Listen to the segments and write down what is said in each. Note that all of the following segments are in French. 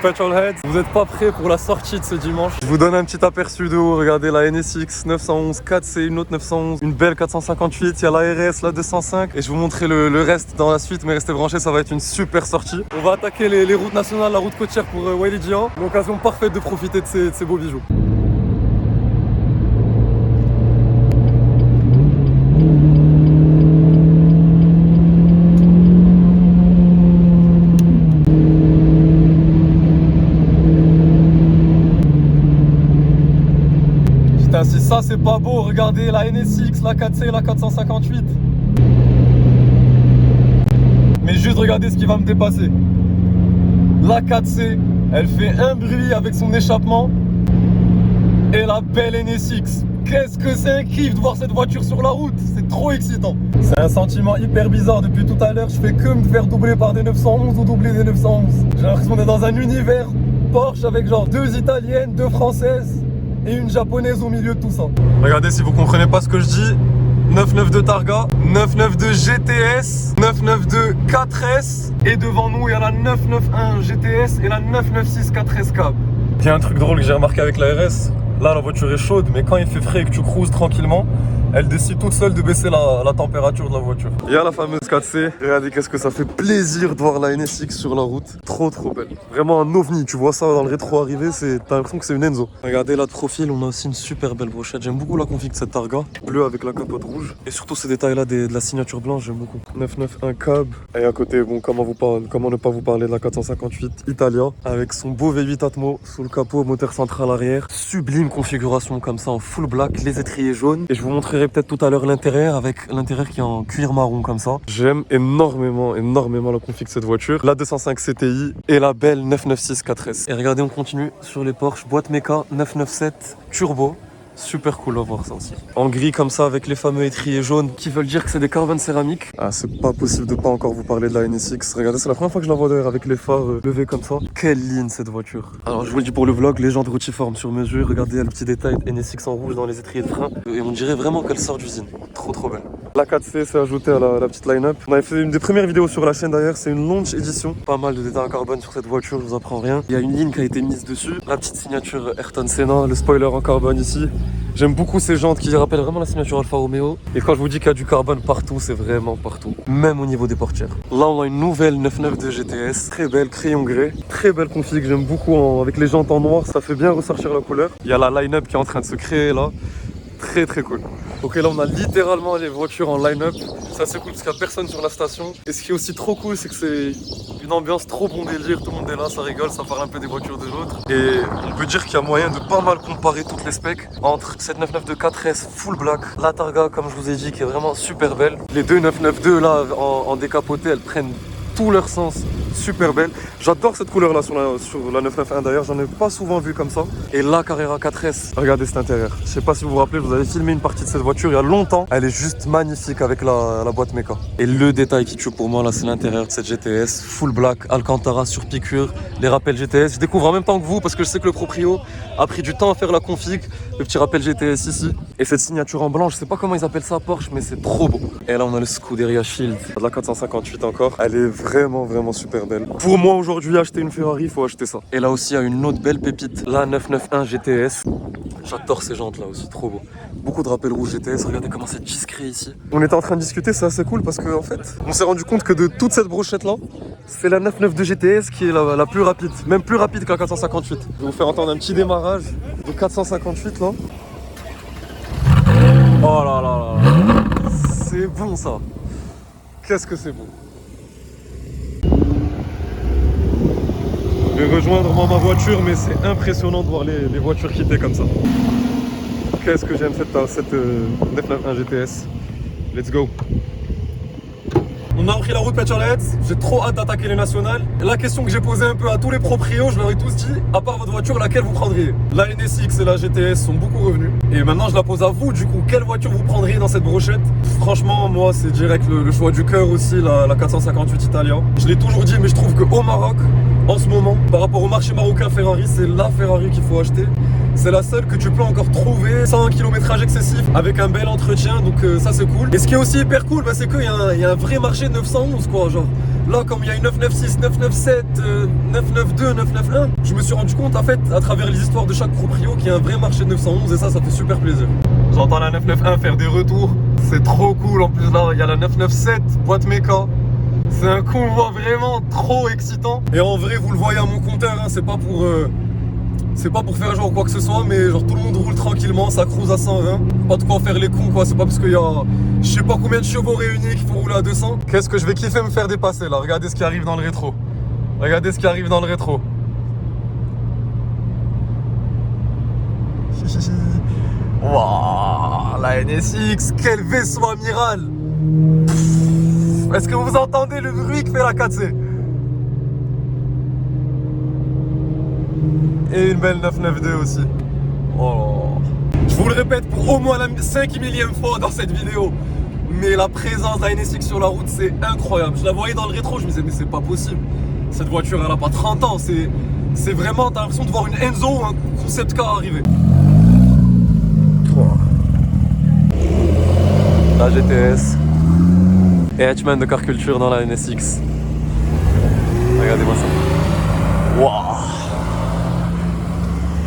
Petrolheads, vous n'êtes pas prêts pour la sortie de ce dimanche. Je vous donne un petit aperçu de haut. Regardez la NSX 911 4C, une autre 911, une belle 458, il y a la RS, la 205 et je vous montrerai le reste dans la suite, mais restez branchés, ça va être une super sortie. On va attaquer les routes nationales, la route côtière pour Wily Jian. L'occasion parfaite de profiter de ces beaux bijoux. Si ça c'est pas beau, regardez la NSX, la 4C, la 458. Mais juste regardez ce qui va me dépasser. La 4C, elle fait un bruit avec son échappement. Et la belle NSX. Qu'est-ce que c'est un kiff de voir cette voiture sur la route. C'est trop excitant. C'est un sentiment hyper bizarre depuis tout à l'heure. Je fais que me faire doubler par des 911 ou doubler des 911. J'ai l'impression d'être dans un univers Porsche avec genre 2 italiennes, 2 françaises et une japonaise au milieu de tout ça. Regardez si vous comprenez pas ce que je dis. 992 Targa, 992 GTS, 992 4S et devant nous il y a la 991 GTS et la 996 4S Cab. Il y a un truc drôle que j'ai remarqué avec la RS. Là la voiture est chaude mais quand il fait frais et que tu cruises tranquillement, elle décide toute seule de baisser la température de la voiture. Il y a la fameuse 4C. Regardez qu'est-ce que ça fait plaisir de voir la NSX sur la route. Trop belle. Vraiment un ovni. Tu vois ça dans le rétro arrivé, t'as l'impression que c'est une Enzo. Regardez là de profil, on a aussi une super belle brochette. J'aime beaucoup la config de cette Targa. Bleu avec la capote rouge. Et surtout ces détails là de la signature blanche, j'aime beaucoup. 991 Cab. Et à côté, bon, comment ne pas vous parler de la 458 Italia. Avec son beau V8 Atmo sous le capot, moteur central arrière. Sublime configuration comme ça en full black, les étriers jaunes. Et je vous montrerai peut-être tout à l'heure l'intérieur avec l'intérieur qui est en cuir marron comme ça. J'aime énormément la config de cette voiture. La 205 CTI et la belle 996 4S. Et regardez, on continue sur les Porsche. Boîte méca 997 turbo. Super cool à voir ça aussi. En gris comme ça avec les fameux étriers jaunes qui veulent dire que c'est des carbone céramiques. Ah, c'est pas possible de pas encore vous parler de la NSX. Regardez, c'est la première fois que je la vois d'ailleurs avec les phares levés comme ça. Quelle ligne cette voiture. Alors je vous le dis pour le vlog, légende routiforme sur mesure. Regardez, il y a le petit détail NSX en rouge dans les étriers de frein. Et on dirait vraiment qu'elle sort d'usine. Trop belle. La 4C s'est ajoutée à la petite line-up. On avait fait une des premières vidéos sur la chaîne d'ailleurs. C'est une launch édition. Pas mal de détails en carbone sur cette voiture, je vous apprends rien. Il y a une ligne qui a été mise dessus. La petite signature Ayrton Senna, le spoiler en carbone ici. J'aime beaucoup ces jantes qui rappellent vraiment la signature Alfa Romeo. Et quand je vous dis qu'il y a du carbone partout, c'est vraiment partout. Même au niveau des portières. Là, on a une nouvelle 992 GTS. Très belle, crayon grès. Très belle config, j'aime beaucoup avec les jantes en noir. Ça fait bien ressortir la couleur. Il y a la line-up qui est en train de se créer là. Très cool. Ok, là on a littéralement les voitures en line-up. Ça c'est cool parce qu'il n'y a personne sur la station. Et ce qui est aussi trop cool, c'est que c'est une ambiance trop bon délire. Tout le monde est là, ça rigole, ça parle un peu des voitures de l'autre. Et on peut dire qu'il y a moyen de pas mal comparer toutes les specs entre cette 992 4S full black, la Targa comme je vous ai dit qui est vraiment super belle. Les deux 992 là en décapoté, elles prennent tout leur sens. Super belle. J'adore cette couleur là sur la 991 d'ailleurs, j'en ai pas souvent vu comme ça. Et la Carrera 4S, regardez cet intérieur. Je sais pas si vous vous rappelez, je vous avais filmé une partie de cette voiture il y a longtemps. Elle est juste magnifique avec la boîte méca. Et le détail qui tue pour moi là, c'est l'intérieur de cette GTS. Full black, Alcantara sur piqûre, les rappels GTS. Je découvre en même temps que vous parce que je sais que le proprio a pris du temps à faire la config. Le petit rappel GTS ici. Et cette signature en blanc, je sais pas comment ils appellent ça Porsche, mais c'est trop beau. Et là on a le Scuderia Shield de la 458 encore. Elle est vraiment super belle. Pour moi aujourd'hui acheter une Ferrari, il faut acheter ça. Et là aussi il y a une autre belle pépite, la 991 GTS. J'adore ces jantes là aussi, trop beau. Beaucoup de rappels rouges GTS, regardez comment c'est discret ici. On était en train de discuter, c'est assez cool parce qu'en fait, on s'est rendu compte que de toute cette brochette là, c'est la 992 GTS qui est la plus rapide, même plus rapide que la 458. Je vais vous faire entendre un petit démarrage de 458 là. Oh là, c'est bon ça. Qu'est-ce que c'est bon. Je vais rejoindre moi ma voiture, mais c'est impressionnant de voir les voitures quitter comme ça. Qu'est-ce que j'aime cette 991 GTS. Let's go. On a repris la route Petrolheads, j'ai trop hâte d'attaquer les nationales. La question que j'ai posée un peu à tous les proprios, je leur ai tous dit, à part votre voiture, laquelle vous prendriez? La NSX et la GTS sont beaucoup revenus. Et maintenant je la pose à vous, du coup, quelle voiture vous prendriez dans cette brochette? Franchement, moi c'est direct le choix du cœur aussi, la 458 Italia. Je l'ai toujours dit, mais je trouve qu'au Maroc, En ce moment, par rapport au marché marocain Ferrari, c'est la Ferrari qu'il faut acheter. C'est la seule que tu peux encore trouver sans un kilométrage excessif, avec un bel entretien, donc ça c'est cool. Et ce qui est aussi hyper cool, bah, c'est qu'il y a un vrai marché de 911 quoi, genre. Là, comme il y a une 996, 997, 992, 991, je me suis rendu compte en fait, à travers les histoires de chaque proprio, qu'il y a un vrai marché de 911 et ça fait super plaisir. J'entends la 991 faire des retours, c'est trop cool. En plus là, il y a la 997, boîte méca. C'est un convoi vraiment trop excitant. Et en vrai, vous le voyez à mon compteur, hein, c'est pas pour faire genre quoi que ce soit, mais genre tout le monde roule tranquillement, ça cruise à 120. Pas de quoi faire les cons quoi, c'est pas parce qu'il y a je sais pas combien de chevaux réunis qu'il faut rouler à 200. Qu'est-ce que je vais kiffer me faire dépasser là, regardez ce qui arrive dans le rétro. Regardez ce qui arrive dans le rétro. Waouh, la NSX, quel vaisseau amiral. Est-ce que vous entendez le bruit que fait la 4C? Et une belle 992 aussi. Oh. Je vous le répète pour au moins la 5 millième fois dans cette vidéo. Mais la présence de la NSX sur la route, c'est incroyable. Je la voyais dans le rétro, je me disais, mais c'est pas possible. Cette voiture, elle a pas 30 ans. C'est vraiment, t'as l'impression de voir une Enzo ou un concept car arriver. La GTS. Et Hatchman de car culture dans la NSX. Regardez-moi ça. Waouh!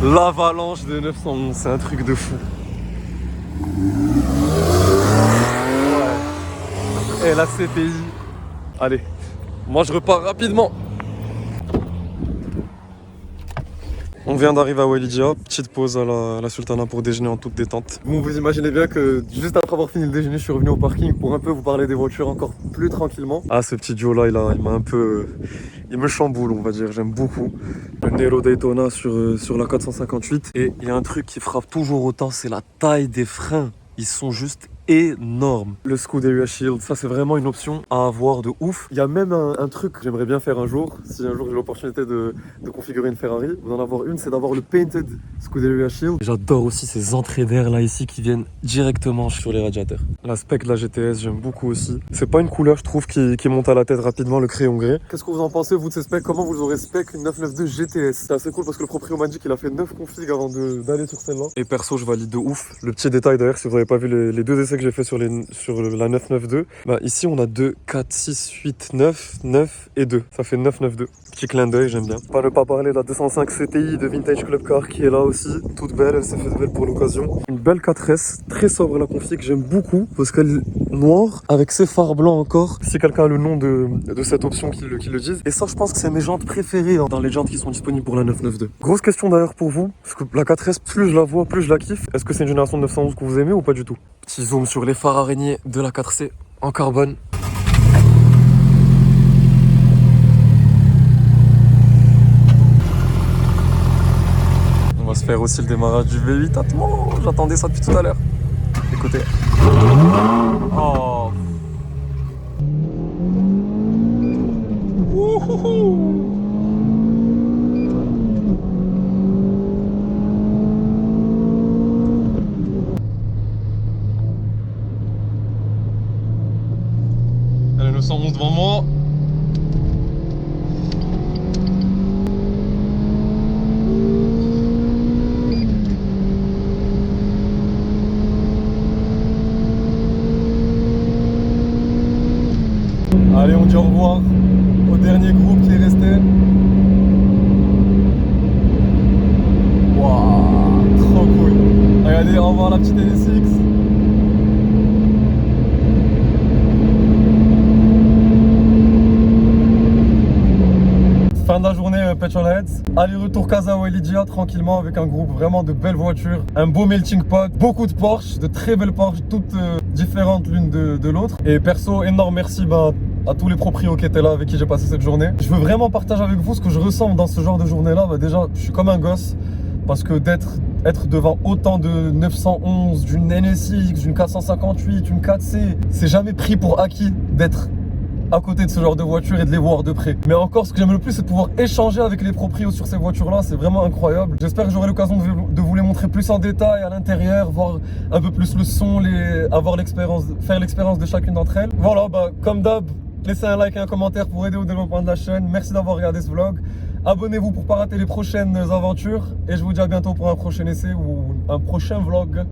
L'avalanche de 911, c'est un truc de fou. Ouais. Et la CPI. Allez, moi je repars rapidement. On vient d'arriver à Welidja, petite pause à la Sultana pour déjeuner en toute détente. Bon, vous imaginez bien que juste après avoir fini le déjeuner, je suis revenu au parking pour un peu vous parler des voitures encore plus tranquillement. Ah, ce petit Joe là, il m'a un peu... Il me chamboule, on va dire, j'aime beaucoup. Le Nero Daytona sur la 458. Et il y a un truc qui frappe toujours autant, c'est la taille des freins. Ils sont juste énormes. Le Scuderia Shield, ça c'est vraiment une option à avoir de ouf. Il y a même un truc que j'aimerais bien faire un jour, si un jour j'ai l'opportunité de configurer une Ferrari, d'en avoir une, c'est d'avoir le Painted Scuderia Shield. J'adore aussi ces entrées d'air là ici qui viennent directement sur les radiateurs. La spec de la GTS, j'aime beaucoup aussi. C'est pas une couleur, je trouve, qui monte à la tête rapidement, le crayon gris. Qu'est-ce que vous en pensez, vous, de ces specs? Comment vous aurez spec une 992 GTS? C'est assez cool parce que le proprio m'a dit qu'il a fait 9 configs avant d'aller sur celle-là. Et perso, je valide de ouf. Le petit détail d'ailleurs, si vous n'avez pas vu les deux essais que j'ai fait sur la 992, bah ici on a 2, 4, 6, 8, 9, 9 et 2. Ça fait 992. Petit clin d'œil, j'aime bien. Pas ne pas parler de la 205 CTI de Vintage Club Car qui est là aussi, toute belle, elle s'est faite belle pour l'occasion. Une belle 4S, très sobre la config, j'aime beaucoup parce qu'elle est noire avec ses phares blancs encore. Si quelqu'un a le nom de cette option, qu'il le dise. Et ça, je pense que c'est mes jantes préférées dans les jantes qui sont disponibles pour la 992. Grosse question d'ailleurs pour vous, parce que la 4S, plus je la vois, plus je la kiffe. Est-ce que c'est une génération de 911 que vous aimez ou pas du tout? Petit zoom sur les phares araignées de la 4C en carbone. On va se faire aussi le démarrage du V8. Attends, j'attendais ça depuis tout à l'heure. Écoutez. Oh. Wouhou. Allez, 911 devant moi. Allez, on dit au revoir au dernier groupe qui est resté. Waouh, trop cool. Regardez, au revoir la petite NSX. Fin de la journée Petrolheads, aller-retour Casa Welidja tranquillement avec un groupe vraiment de belles voitures, un beau melting pot, beaucoup de Porsche, de très belles Porsche, toutes différentes l'une de l'autre. Et perso, énorme merci à tous les proprios qui étaient là avec qui j'ai passé cette journée. Je veux vraiment partager avec vous ce que je ressens dans ce genre de journée là. Déjà, je suis comme un gosse parce que être devant autant de 911, d'une NSX, d'une 458, une 4C, c'est jamais pris pour acquis d'être à côté de ce genre de voiture et de les voir de près. Mais encore, ce que j'aime le plus, c'est de pouvoir échanger avec les proprios sur ces voitures-là. C'est vraiment incroyable. J'espère que j'aurai l'occasion de vous les montrer plus en détail à l'intérieur, voir un peu plus le son, faire l'expérience de chacune d'entre elles. Voilà, comme d'hab, laissez un like et un commentaire pour aider au développement de la chaîne. Merci d'avoir regardé ce vlog. Abonnez-vous pour pas rater les prochaines aventures. Et je vous dis à bientôt pour un prochain essai ou un prochain vlog.